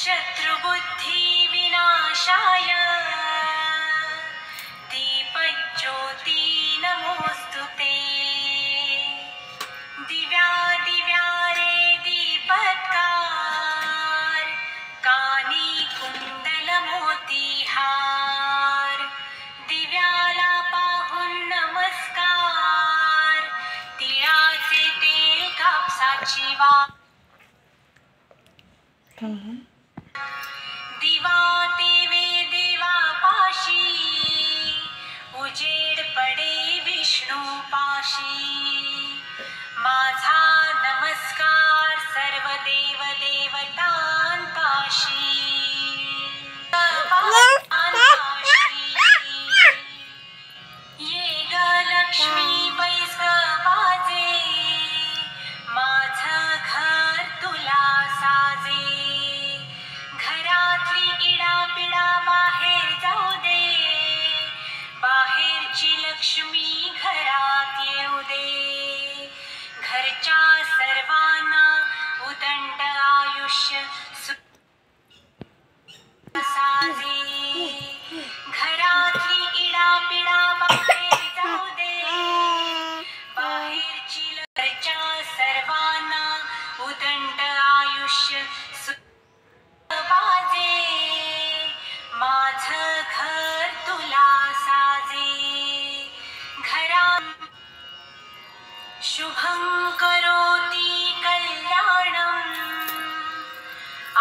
शत्रुबुद्धि विनाशाय दीपज्योति नमोस्तुते। दिव्या दिव्या रे दीपत्कार कानी कुंडल मोतीहार। दिव्याला पाहून नमस्कार तिळाचे तेल कापसाची वात। दिवा तेवे देवा पाशी उजेड पडे विष्णू पाशी। माझा नमस्कार सर्व देव देवतांपाशी। ये ग लक्ष्मी बैस बाजे माझं घर तुला साजे। घरातली इडापिडा बाहेर जाऊ दे बाहेरची लक्ष्मी घरात येऊ दे। घरच्या सर्वांना उदंड आयुष्य साजे। घरातली इडापिडा बाहेर जाऊ दे बाहेरची घरच्या सर्वांना उदंड आयुष्य बाजे। माझं घर तुला साजे। घरात शुभं करोति कल्याणं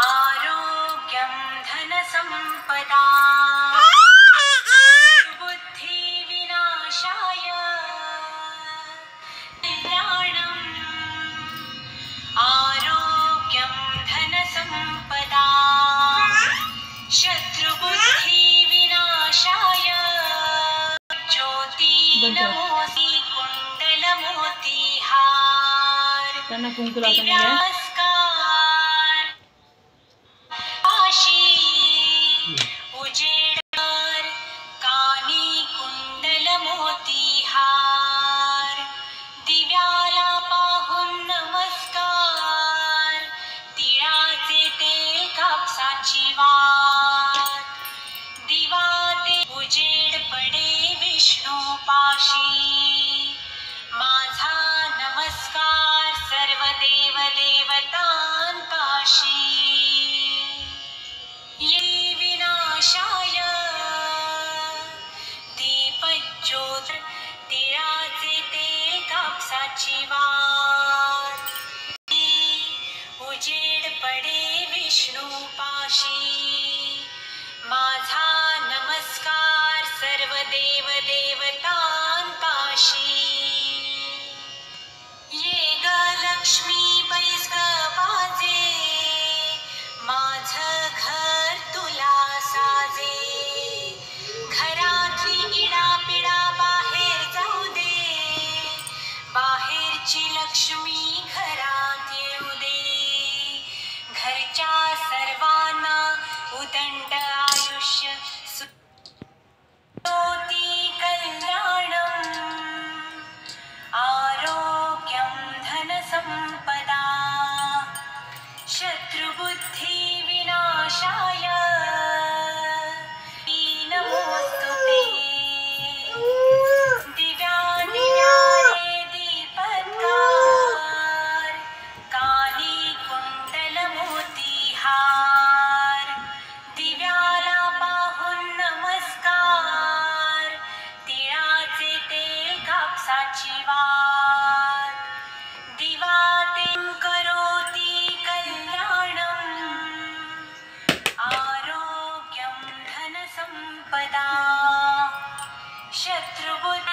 आरोग्यं धनसंपदा। बुद्धि विनाशाय कल्याणं आरोग्यं धनसंपदा। शत्रुबुद्धि विनाशाय ज्योति नमोसी कुंडल मोतीहार। दिव्यास्कार पाशी उजेडर कानी कुंडल मोतीहार। दिव्याला पाहून नमस्कार तिळाचे तेल कापसाची वात। दिवा ते उजेड पडे विष्णू पाशी। माझा नमस्कार सर्व देव देवतांपाशी। ये विनाशाय दीपज्योत तिळाचे तेल कापसाची वात। उजेड पडे विष्णू पाशी। माझा नमस्कार सर्व देव देवतांपाशी। ये ग लक्ष्मी बैस बाजे माझं घर तुला साजे। घरातली इडापिडा बाहेर जाऊ दे बाहेरची लक्ष्मी घरात येऊ दे। घरच्या सर्वांना उदंड आयुष्य ज्योति कल्याणं आरोग्यं धनसंपदा। शत्रुबुद्धि विनाशाय नमोस्तुते। दिव्या दिव्या रे दीपत्कार कानी कुंडल मोतीहार। दिव्याला पाहून नमस्कार तिळाचे तेल कापसाची वात। दिवा ते करोति कल्याणं आरोग्यं धनसंपदा। शत्रुबुद्धि